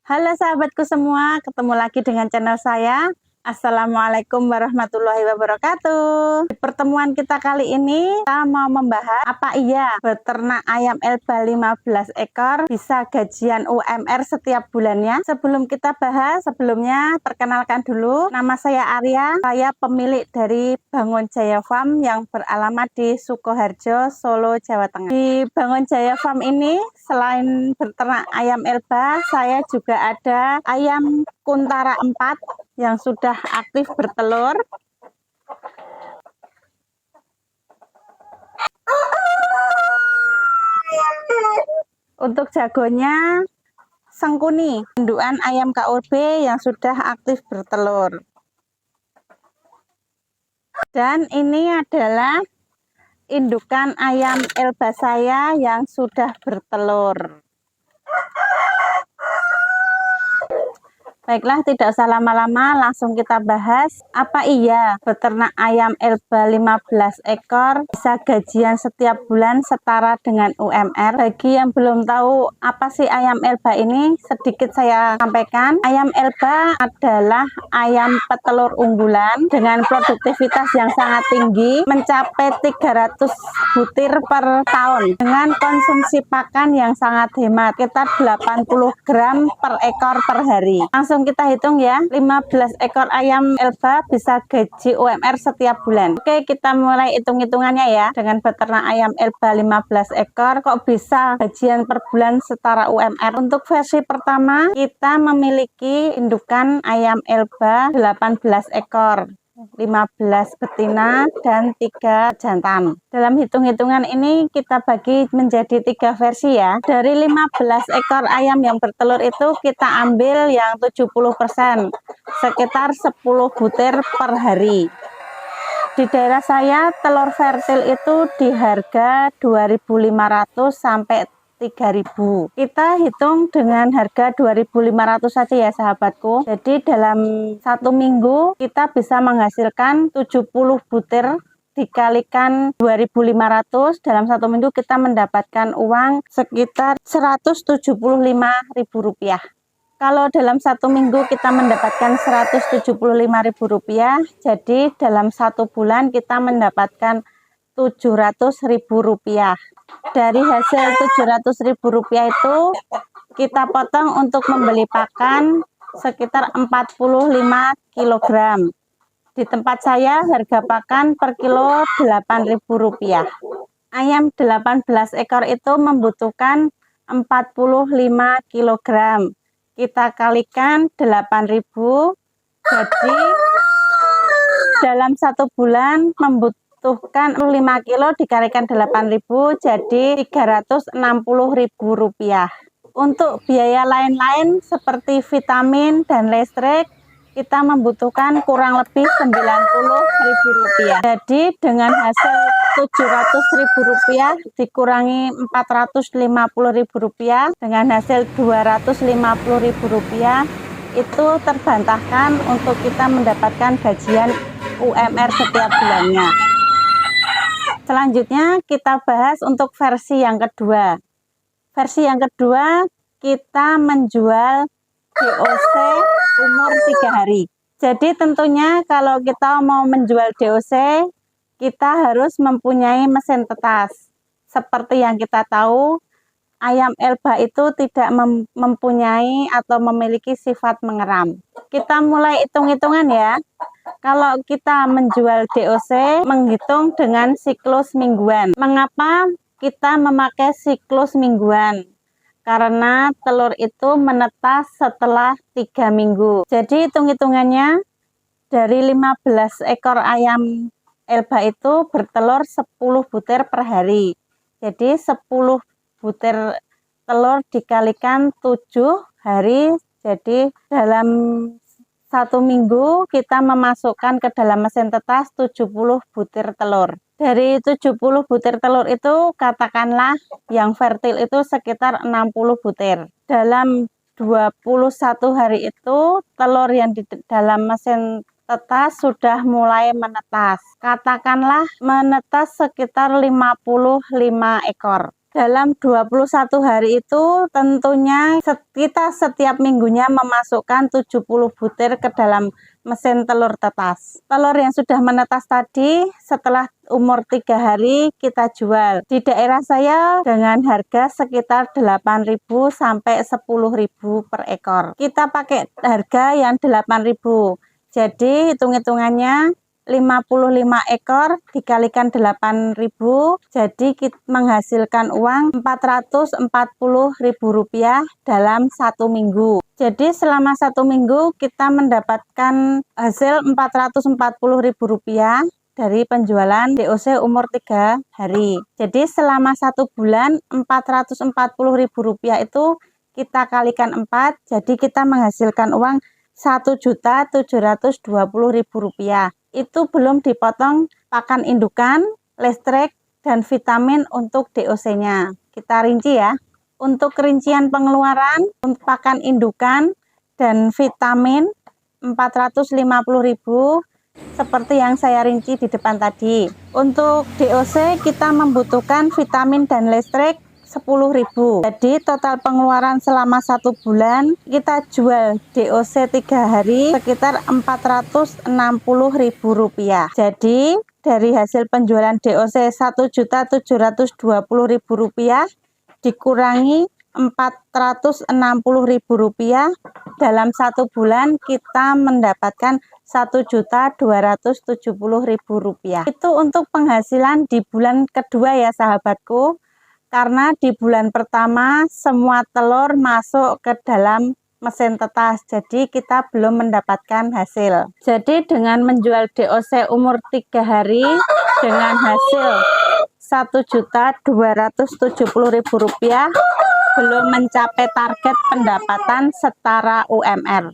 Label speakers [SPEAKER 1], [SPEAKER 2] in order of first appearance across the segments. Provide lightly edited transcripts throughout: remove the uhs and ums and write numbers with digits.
[SPEAKER 1] Halo sahabatku semua, ketemu lagi dengan channel saya. Assalamualaikum warahmatullahi wabarakatuh. Di pertemuan kita kali ini, kita mau membahas apa iya beternak ayam Elba 15 ekor bisa gajian UMR setiap bulannya. Sebelum kita bahas, sebelumnya perkenalkan dulu, nama saya Arya. Saya pemilik dari Bangun Jaya Farm yang beralamat di Sukoharjo, Solo, Jawa Tengah. Di Bangun Jaya Farm ini, selain beternak ayam Elba, saya juga ada ayam Kuntara 4 yang sudah aktif bertelur. Untuk jagonya Sengkuni, indukan ayam KUB yang sudah aktif bertelur. Dan ini adalah indukan ayam Elba saya yang sudah bertelur. Baiklah, tidak usah lama-lama, langsung kita bahas. Apa iya beternak ayam Elba 15 ekor bisa gajian setiap bulan setara dengan UMR? Bagi yang belum tahu apa sih ayam Elba ini, sedikit saya sampaikan. Ayam Elba adalah ayam petelur unggulan dengan produktivitas yang sangat tinggi, mencapai 300 butir per tahun, dengan konsumsi pakan yang sangat hemat, sekitar 80 gram per ekor per hari. Langsung kita hitung ya, 15 ekor ayam Elba bisa gaji UMR setiap bulan. Oke, kita mulai hitung-hitungannya ya. Dengan beternak ayam Elba 15 ekor, kok bisa gajian per bulan setara UMR? Untuk versi pertama, kita memiliki indukan ayam Elba 18 ekor. 15 betina dan 3 jantan. Dalam hitung-hitungan ini kita bagi menjadi 3 versi ya. Dari 15 ekor ayam yang bertelur itu kita ambil yang 70%, sekitar 10 butir per hari. Di daerah saya telur vertil itu di harga 2.500 sampai 3.000. Kita hitung dengan harga 2.500 saja ya sahabatku. Jadi dalam 1 minggu kita bisa menghasilkan 70 butir, dikalikan 2.500, dalam 1 minggu kita mendapatkan uang sekitar Rp175.000. Kalau dalam 1 minggu kita mendapatkan Rp175.000, jadi dalam 1 bulan kita mendapatkan Rp700.000. Dari hasil Rp700.000 itu kita potong untuk membeli pakan sekitar 45 kg. Di tempat saya harga pakan per kilo Rp8.000. Ayam 18 ekor itu membutuhkan 45 kg. Kita kalikan 8.000, jadi dalam 1 bulan membutuhkan 5 kilo dikalikan 8.000, jadi Rp360.000. Untuk biaya lain-lain seperti vitamin dan listrik, kita membutuhkan kurang lebih Rp90.000. Jadi dengan hasil Rp700.000 dikurangi Rp450.000 dengan hasil Rp250.000, itu terbantahkan untuk kita mendapatkan gajian UMR setiap bulannya. Selanjutnya kita bahas untuk versi yang kedua. Versi yang kedua, kita menjual DOC umur 3 hari. Jadi tentunya kalau kita mau menjual DOC, kita harus mempunyai mesin tetas. Seperti yang kita tahu, ayam Elba itu tidak mempunyai atau memiliki sifat mengeram. Kita mulai hitung-hitungan ya. Kalau kita menjual DOC, menghitung dengan siklus mingguan. Mengapa kita memakai siklus mingguan? Karena telur itu menetas setelah 3 minggu. Jadi hitung-hitungannya dari 15 ekor ayam Elba itu bertelur 10 butir per hari. Jadi 10 butir telur dikalikan 7 hari, jadi dalam 1 minggu kita memasukkan ke dalam mesin tetas 70 butir telur. Dari 70 butir telur itu katakanlah yang fertil itu sekitar 60 butir. Dalam 21 hari itu telur yang di dalam mesin tetas sudah mulai menetas. Katakanlah menetas sekitar 55 ekor. Dalam 21 hari itu tentunya kita setiap minggunya memasukkan 70 butir ke dalam mesin telur tetas. Telur yang sudah menetas tadi setelah umur 3 hari kita jual. Di daerah saya dengan harga sekitar 8.000 sampai 10.000 per ekor. Kita pakai harga yang 8.000. Jadi hitung-hitungannya 55 ekor dikalikan 8.000, jadi kita menghasilkan uang Rp440.000 dalam 1 minggu. Jadi selama 1 minggu kita mendapatkan hasil Rp440.000 dari penjualan DOC umur 3 hari. Jadi selama 1 bulan Rp440.000 itu kita kalikan 4, jadi kita menghasilkan uang Rp1.720.000. Itu belum dipotong pakan indukan, listrik, dan vitamin untuk DOC-nya. Kita rinci ya. Untuk rincian pengeluaran, untuk pakan indukan dan vitamin 450.000 seperti yang saya rinci di depan tadi. Untuk DOC kita membutuhkan vitamin dan listrik 10.000. Jadi total pengeluaran selama 1 bulan kita jual DOC 3 hari sekitar Rp460.000. Jadi dari hasil penjualan DOC Rp1.720.000 dikurangi Rp460.000, dalam 1 bulan kita mendapatkan Rp1.270.000. Itu untuk penghasilan di bulan kedua ya sahabatku. Karena di bulan pertama semua telur masuk ke dalam mesin tetas, jadi kita belum mendapatkan hasil. Jadi dengan menjual DOC umur 3 hari dengan hasil Rp1.270.000 belum mencapai target pendapatan setara UMR.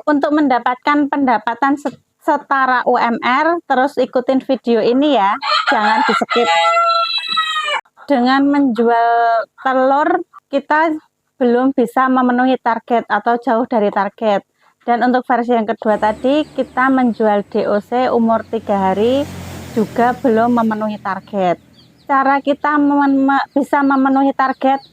[SPEAKER 1] Untuk mendapatkan pendapatan setara UMR, terus ikutin video ini ya, jangan di skip. Dengan menjual telur kita belum bisa memenuhi target atau jauh dari target. Dan untuk versi yang kedua tadi kita menjual DOC umur 3 hari juga belum memenuhi target. Cara kita bisa memenuhi target,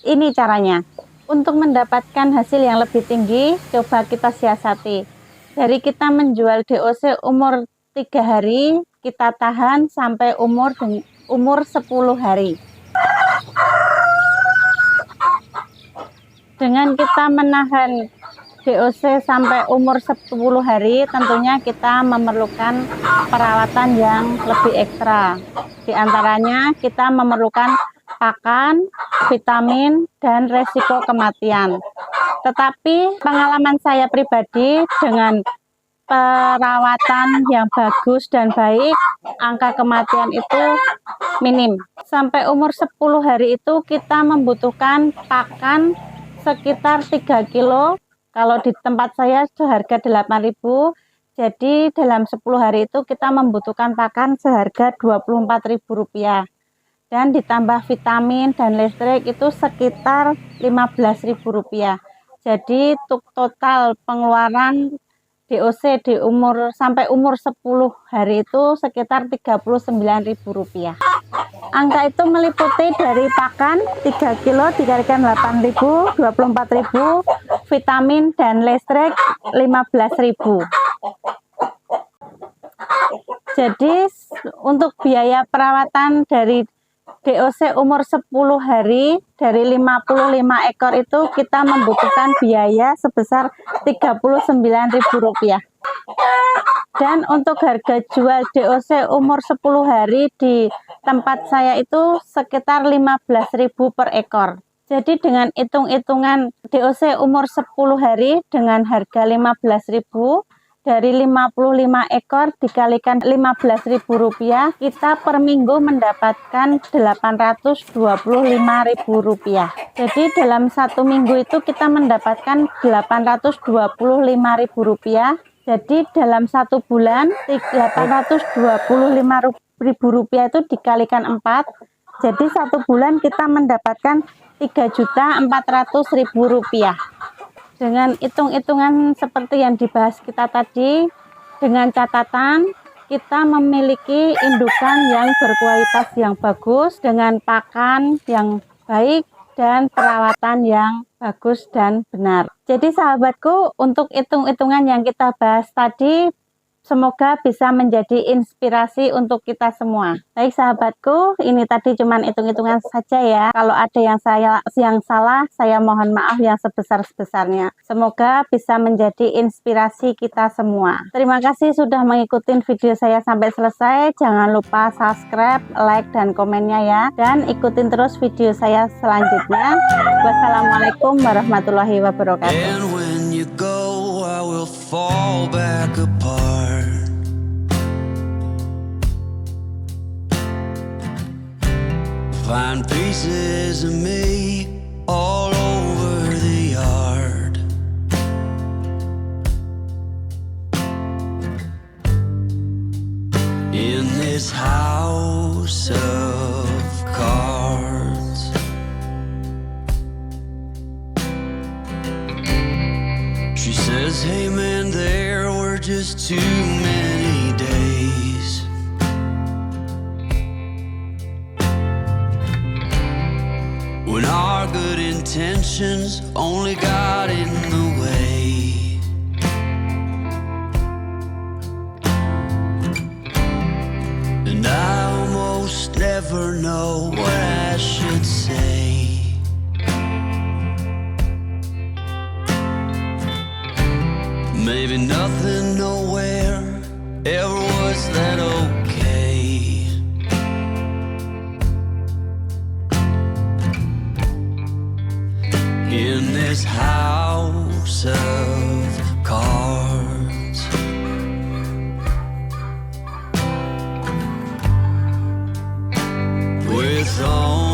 [SPEAKER 1] ini caranya. Untuk mendapatkan hasil yang lebih tinggi, coba kita siasati. Dari kita menjual DOC umur 3 hari, kita tahan sampai umur 10 hari. Dengan kita menahan DOC sampai umur 10 hari, tentunya kita memerlukan perawatan yang lebih ekstra. Di antaranya kita memerlukan pakan, vitamin, dan resiko kematian. Tetapi pengalaman saya pribadi dengan perawatan yang bagus dan baik, angka kematian itu minim. Sampai umur 10 hari itu kita membutuhkan pakan sekitar 3 kilo. Kalau di tempat saya seharga 8.000, jadi dalam 10 hari itu kita membutuhkan pakan seharga Rp24.000. Dan ditambah vitamin dan listrik itu sekitar Rp15.000. Jadi total pengeluaran DOC sampai umur 10 hari itu sekitar Rp39.000. Angka itu meliputi dari pakan 3 kilo dikalikan 8.000, 24.000, vitamin dan listrik 15.000. Jadi untuk biaya perawatan dari DOC umur 10 hari dari 55 ekor itu kita membutuhkan biaya sebesar Rp39.000. Dan untuk harga jual DOC umur 10 hari di tempat saya itu sekitar Rp15.000 per ekor. Jadi dengan hitung-hitungan DOC umur 10 hari dengan harga Rp15.000, dari 55 ekor dikalikan Rp15.000, kita per minggu mendapatkan Rp825.000. Jadi dalam 1 minggu itu kita mendapatkan Rp825.000. Jadi dalam 1 bulan Rp825.000 itu dikalikan 4. Jadi 1 bulan kita mendapatkan Rp3.400.000. Dengan hitung-hitungan seperti yang dibahas kita tadi, dengan catatan kita memiliki indukan yang berkualitas yang bagus dengan pakan yang baik dan perawatan yang bagus dan benar. Jadi sahabatku, untuk hitung-hitungan yang kita bahas tadi semoga bisa menjadi inspirasi untuk kita semua. Baik sahabatku, ini tadi cuman hitung-hitungan saja ya. Kalau ada yang salah, saya mohon maaf yang sebesar-besarnya. Semoga bisa menjadi inspirasi kita semua. Terima kasih sudah mengikuti video saya sampai selesai. Jangan lupa subscribe, like, dan komennya ya. Dan ikutin terus video saya selanjutnya. Wassalamualaikum warahmatullahi wabarakatuh.
[SPEAKER 2] Find pieces of me all over the yard. In this house of cards, she says, hey man, there were just too many days when our good intentions only got in the way. And I almost never know what I should say. Maybe nothing nowhere ever was that okay. In this house of cards, with all